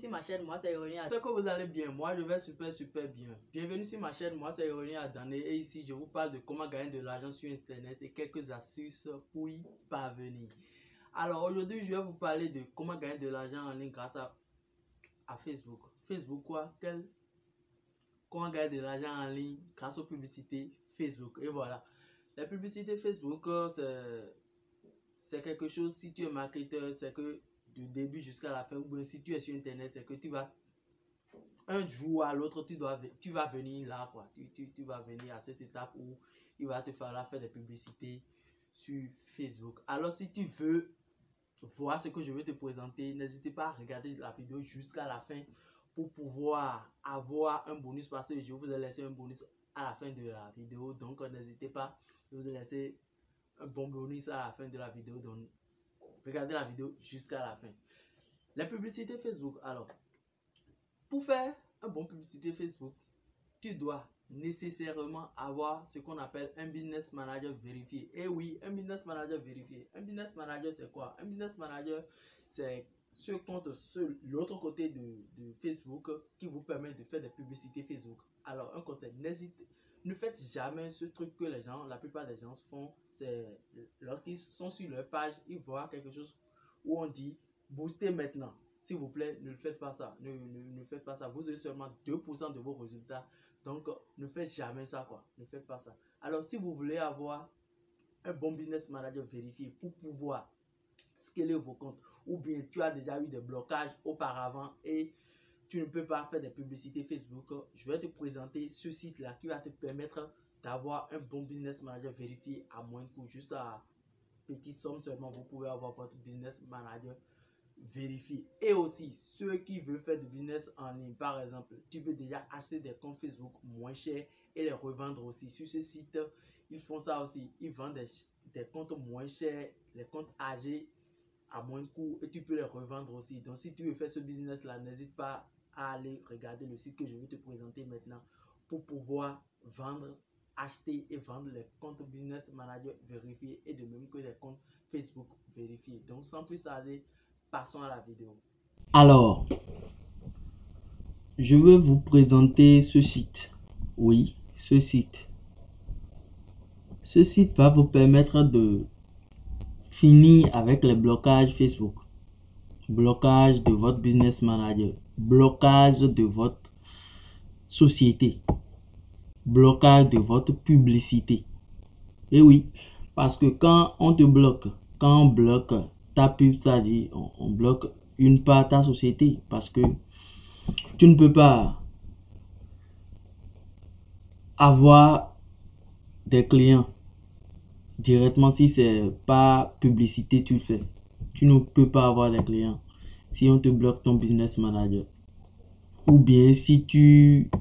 sur ma chaîne, moi c'est Ironie. J'espère que vous allez bien, moi je vais super bien. Bienvenue sur ma chaîne, moi c'est Ironie Adane et ici je vous parle de comment gagner de l'argent sur internet et quelques astuces pour y parvenir. Alors aujourd'hui je vais vous parler de comment gagner de l'argent en ligne grâce à Facebook. Facebook quoi? Comment gagner de l'argent en ligne grâce aux publicités Facebook. Et voilà, la publicité Facebook c'est quelque chose, si tu es marketeur, c'est que du début jusqu'à la fin, ou si tu es sur internet, c'est que tu vas un jour à l'autre, tu vas venir là quoi. Tu vas venir à cette étape où il va te falloir faire des publicités sur Facebook. Alors si tu veux voir ce que je vais te présenter, n'hésitez pas à regarder la vidéo jusqu'à la fin pour pouvoir avoir un bonus, parce que je vous ai laissé un bonus à la fin de la vidéo. Donc n'hésitez pas, je vous ai laissé un bon bonus à la fin de la vidéo. Donc regardez la vidéo jusqu'à la fin. La publicité Facebook. Alors, pour faire un bon publicité Facebook, tu dois nécessairement avoir ce qu'on appelle un business manager vérifié. Et oui, un business manager vérifié. Un business manager, c'est quoi? Un business manager, c'est ce compte sur l'autre côté de Facebook qui vous permet de faire des publicités Facebook. Alors, un conseil, ne faites jamais ce truc que la plupart des gens font. C'est lorsqu'ils sont sur leur page, ils voient quelque chose où on dit booster maintenant. S'il vous plaît, ne faites pas ça. Ne faites pas ça. Vous avez seulement 2% de vos résultats. Donc, ne faites jamais ça, quoi. Ne faites pas ça. Alors, si vous voulez avoir un bon business manager vérifié pour pouvoir scaler vos comptes, ou bien tu as déjà eu des blocages auparavant et tu ne peux pas faire des publicités Facebook, je vais te présenter ce site-là qui va te permettre d'avoir un bon business manager vérifié à moins de coût. Juste à petite somme seulement, vous pouvez avoir votre business manager vérifié. Et aussi, ceux qui veulent faire du business en ligne, par exemple, tu peux déjà acheter des comptes Facebook moins chers et les revendre aussi. Sur ce site, ils font ça aussi. Ils vendent des comptes moins chers, les comptes âgés à moins de coût, et tu peux les revendre aussi. Donc, si tu veux faire ce business-là, n'hésite pas à aller regarder le site que je vais te présenter maintenant pour pouvoir acheter et vendre les comptes business manager vérifiés et de même que les comptes Facebook vérifiés. Donc, sans plus tarder, passons à la vidéo. Alors, je vais vous présenter ce site. Oui, ce site. Ce site va vous permettre de finir avec les blocages Facebook. Blocage de votre business manager. Blocage de votre société. Blocage de votre publicité. Et oui, parce que quand on te bloque, quand on bloque ta pub, ça dit on bloque une part ta société, parce que tu ne peux pas avoir des clients directement si c'est pas publicité tu le fais. Tu ne peux pas avoir des clients si on te bloque ton business manager, ou bien si tu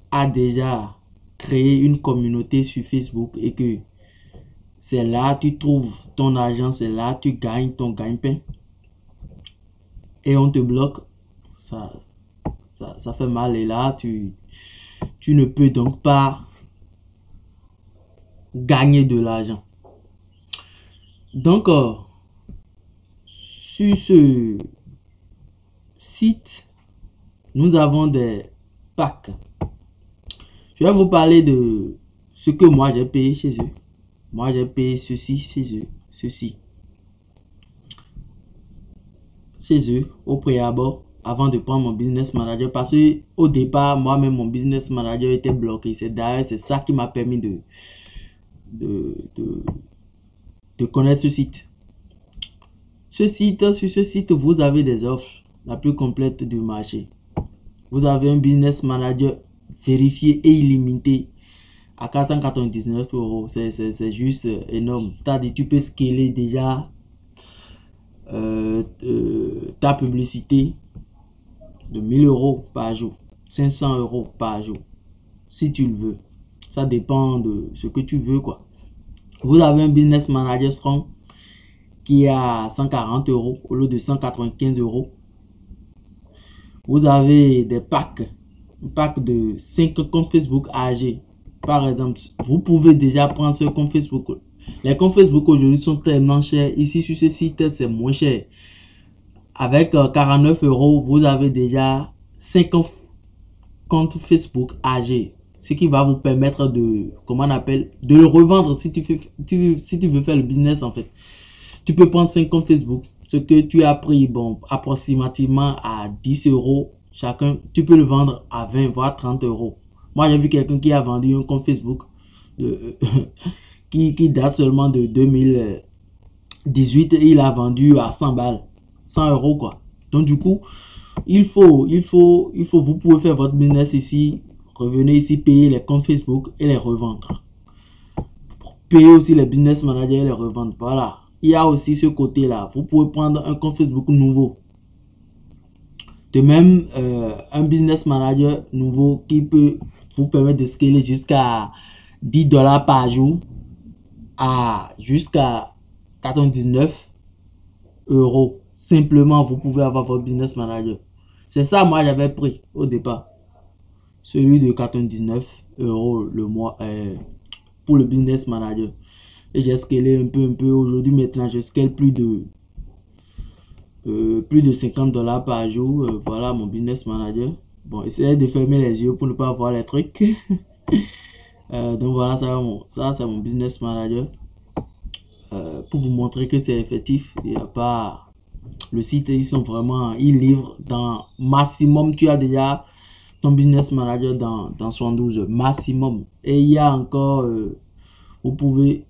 as déjà créé une communauté sur Facebook et que c'est là tu trouves ton argent, c'est là tu gagnes ton gagne-pain et on te bloque, ça fait mal. Et là tu ne peux donc pas gagner de l'argent. Donc sur ce site, nous avons des packs. Je vais vous parler de ce que moi j'ai payé chez eux. Moi j'ai payé ceci chez eux, chez eux au préalable avant de prendre mon business manager, parce que au départ moi-même mon business manager était bloqué. C'est d'ailleurs c'est ça qui m'a permis de connaître ce site. Sur ce site, vous avez des offres la plus complète du marché. Vous avez un business manager vérifié et illimité à 499 €. C'est juste énorme. C'est-à-dire tu peux scaler déjà ta publicité de 1000 € par jour, 500 € par jour, si tu le veux. Ça dépend de ce que tu veux, quoi. Vous avez un business manager strong qui est à 140 € au lieu de 195 €. Vous avez des packs, un pack de 5 comptes Facebook âgés. Par exemple, vous pouvez déjà prendre ce compte Facebook. Les comptes Facebook aujourd'hui sont tellement chers. Ici sur ce site, c'est moins cher. avec 49 €, vous avez déjà 50 comptes Facebook âgés. Ce qui va vous permettre de, comment on appelle, de le revendre si tu veux faire le business en fait. Tu peux prendre 5 comptes Facebook, ce que tu as pris, bon, approximativement à 10 € chacun, tu peux le vendre à 20 voire 30 €. Moi, j'ai vu quelqu'un qui a vendu un compte Facebook qui date seulement de 2018 et il a vendu à 100 balles, 100 € quoi. Donc du coup, vous pouvez faire votre business ici, revenez ici, payer les comptes Facebook et les revendre. Payer aussi les business managers et les revendre. Voilà. Il y a aussi ce côté-là. Vous pouvez prendre un compte Facebook nouveau. De même, un business manager nouveau qui peut vous permettre de scaler jusqu'à 10 $ par jour à jusqu'à 99 €. Simplement, vous pouvez avoir votre business manager. C'est ça, moi, j'avais pris au départ. Celui de 99 € le mois pour le business manager. Et j'ai scalé un peu. Aujourd'hui, maintenant, je scale plus de 50 $ par jour. Voilà mon business manager. Bon, essayez de fermer les yeux pour ne pas voir les trucs. Donc voilà, ça c'est mon business manager. Pour vous montrer que c'est effectif. Il n'y a pas... Le site, ils livrent dans maximum. Tu as déjà ton business manager dans 72 heures maximum. Et il y a encore, vous pouvez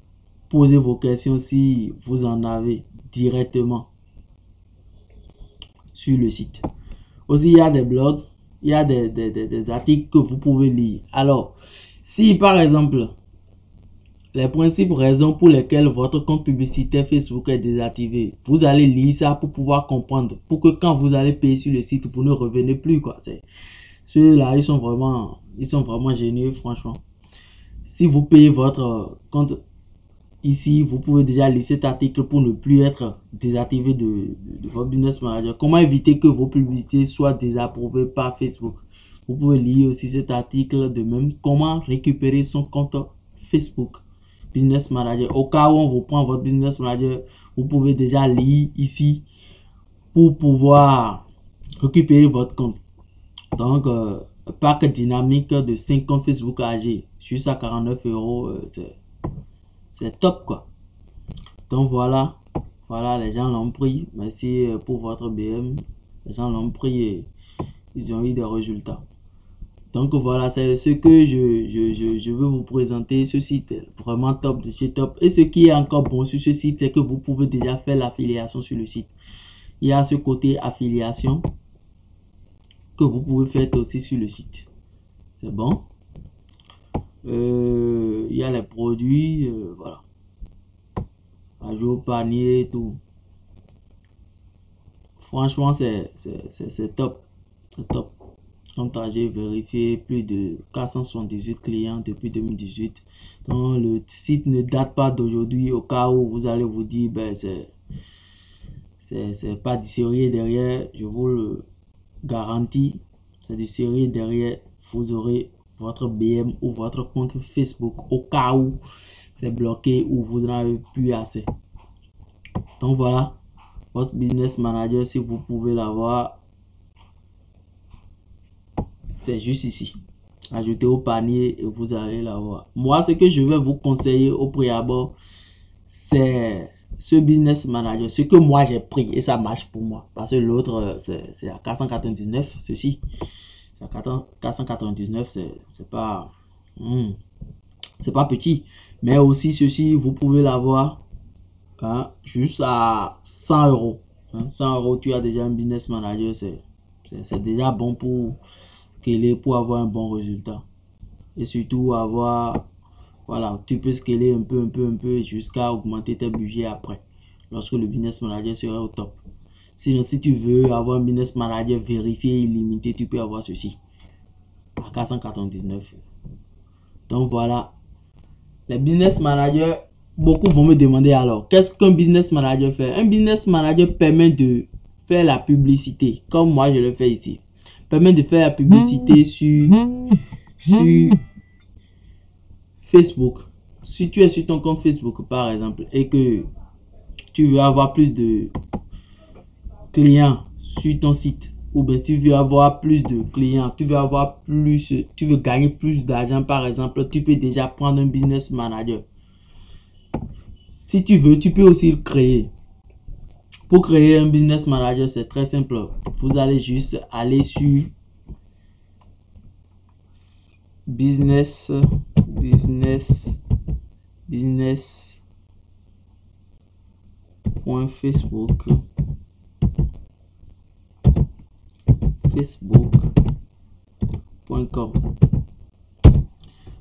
poser vos questions si vous en avez directement sur le site. Aussi, il y a des blogs, il y a des articles que vous pouvez lire. Alors, si par exemple, les principes raisons pour lesquelles votre compte publicitaire Facebook est désactivé, vous allez lire ça pour pouvoir comprendre, pour que quand vous allez payer sur le site, vous ne revenez plus quoi. Ceux-là, ils sont vraiment géniaux, franchement. Si vous payez votre compte ici, vous pouvez déjà lire cet article pour ne plus être désactivé de votre business manager. Comment éviter que vos publicités soient désapprouvées par Facebook? Vous pouvez lire aussi cet article. De même, comment récupérer son compte Facebook business manager. Au cas où on vous prend votre business manager, vous pouvez déjà lire ici pour pouvoir récupérer votre compte. Donc, pack dynamique de 5 comptes Facebook âgés, juste à 49 €, c'est top quoi. Donc voilà, les gens l'ont pris. Merci pour votre BM. Les gens l'ont pris et ils ont eu des résultats. Donc voilà, c'est ce que je veux vous présenter. Ce site est vraiment top de chez top. Et ce qui est encore bon sur ce site, c'est que vous pouvez déjà faire l'affiliation sur le site. Il y a ce côté affiliation que vous pouvez faire aussi sur le site. C'est bon. Il y a les produits, voilà. Ajout panier et tout. Franchement, c'est top. C'est top. J'ai vérifié plus de 478 clients depuis 2018. Donc le site ne date pas d'aujourd'hui, au cas où vous allez vous dire ben c'est pas du sérieux derrière. Je vous le garantis, c'est du sérieux derrière. Vous aurez votre BM ou votre compte Facebook au cas où c'est bloqué ou vous n'en avez plus assez. Donc voilà, votre business manager, si vous pouvez l'avoir, c'est juste ici. Ajoutez au panier et vous allez l'avoir. Moi, ce que je vais vous conseiller au préalable, c'est ce business manager, ce que moi j'ai pris et ça marche pour moi. Parce que l'autre, c'est à 499, ceci. C'est à 499, c'est pas petit. Mais aussi ceci, vous pouvez l'avoir juste à 100 €. 100 €, tu as déjà un business manager, c'est déjà bon pour avoir un bon résultat. Et surtout avoir, voilà, tu peux scaler un peu jusqu'à augmenter tes budgets après, lorsque le business manager sera au top. Sinon, si tu veux avoir un business manager vérifié illimité, tu peux avoir ceci à 499. Donc voilà, les business managers, beaucoup vont me demander alors, qu'est-ce qu'un business manager fait? Un business manager permet de faire la publicité, comme moi je le fais ici. Permet de faire la publicité sur Facebook. Si tu es sur ton compte Facebook par exemple et que tu veux avoir plus de clients sur ton site, ou bien tu veux avoir plus de clients, tu veux gagner plus d'argent par exemple, tu peux déjà prendre un business manager. Si tu veux, tu peux aussi le créer. Pour créer un business manager, c'est très simple. Vous allez juste aller sur facebook.com.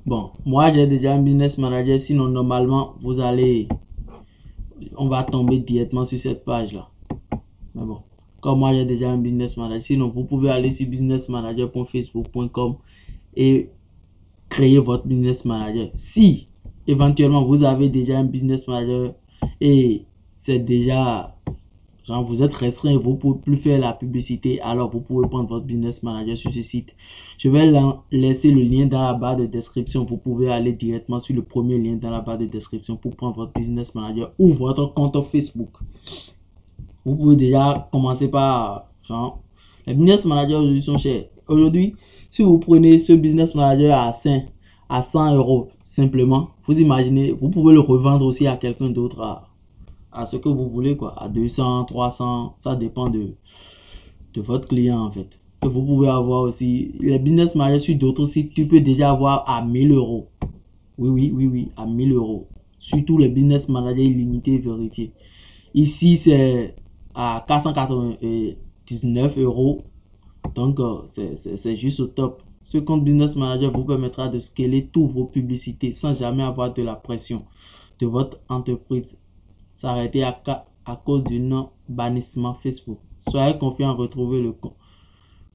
Bon, moi j'ai déjà un business manager, sinon normalement on va tomber directement sur cette page là. Mais bon, comme moi j'ai déjà un business manager, sinon vous pouvez aller sur businessmanager.facebook.com et créer votre business manager. Si éventuellement vous avez déjà un business manager et c'est déjà genre vous êtes restreint et vous ne pouvez plus faire la publicité, alors vous pouvez prendre votre business manager sur ce site. Je vais laisser le lien dans la barre de description. Vous pouvez aller directement sur le premier lien dans la barre de description pour prendre votre business manager ou votre compte Facebook. Vous pouvez déjà commencer par genre les business managers aujourd'hui sont chers. Aujourd'hui, si vous prenez ce business manager à 100 euros simplement, vous imaginez, vous pouvez le revendre aussi à quelqu'un d'autre à ce que vous voulez, quoi, à 200, 300, ça dépend de votre client en fait. Et vous pouvez avoir aussi les business managers sur d'autres sites, tu peux déjà avoir à 1000 euros. Oui, à 1000 euros. Surtout les business managers illimités vérifiés. Ici, c'est à 499 euros. Donc, c'est juste au top. Ce compte business manager vous permettra de scaler toutes vos publicités sans jamais avoir de la pression de votre entreprise s'arrêter à cause du non-bannissement Facebook. Soyez confiant à retrouver le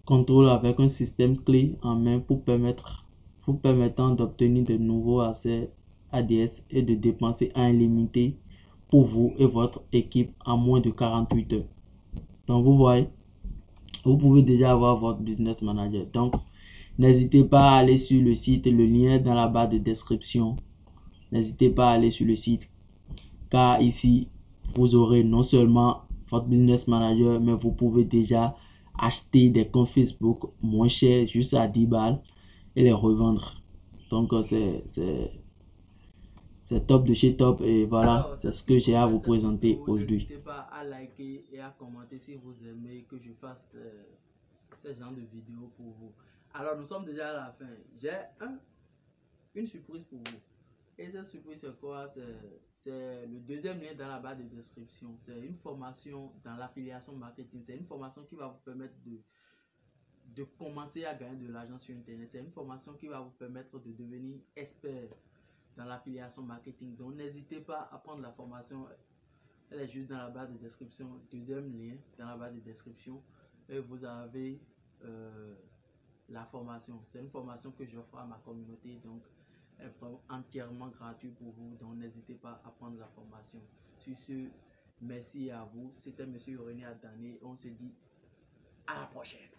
contrôle avec un système clé en main vous permettant d'obtenir de nouveaux accès ADS et de dépenser un limité pour vous et votre équipe en moins de 48 heures. Donc, vous voyez, vous pouvez déjà avoir votre business manager. Donc, n'hésitez pas à aller sur le site, le lien est dans la barre de description. N'hésitez pas à aller sur le site, car ici, vous aurez non seulement votre business manager, mais vous pouvez déjà acheter des comptes Facebook moins chers, juste à 10 balles, et les revendre. Donc, c'est top de chez top. Et voilà, c'est ce que j'ai à vous présenter aujourd'hui. N'hésitez pas à liker et à commenter si vous aimez que je fasse ce genre de vidéos pour vous. Alors, nous sommes déjà à la fin. J'ai une surprise pour vous. Et cette surprise, c'est quoi? C'est le deuxième lien dans la barre de description. C'est une formation dans l'affiliation marketing. C'est une formation qui va vous permettre de commencer à gagner de l'argent sur Internet. C'est une formation qui va vous permettre de devenir expert dans l'affiliation marketing. Donc, n'hésitez pas à prendre la formation. Elle est juste dans la barre de description. Deuxième lien dans la barre de description. Et vous avez la formation. C'est une formation que j'offre à ma communauté. Donc, elle est vraiment entièrement gratuite pour vous. Donc, n'hésitez pas à prendre la formation. Sur ce, merci à vous. C'était M. René Adane. On se dit à la prochaine.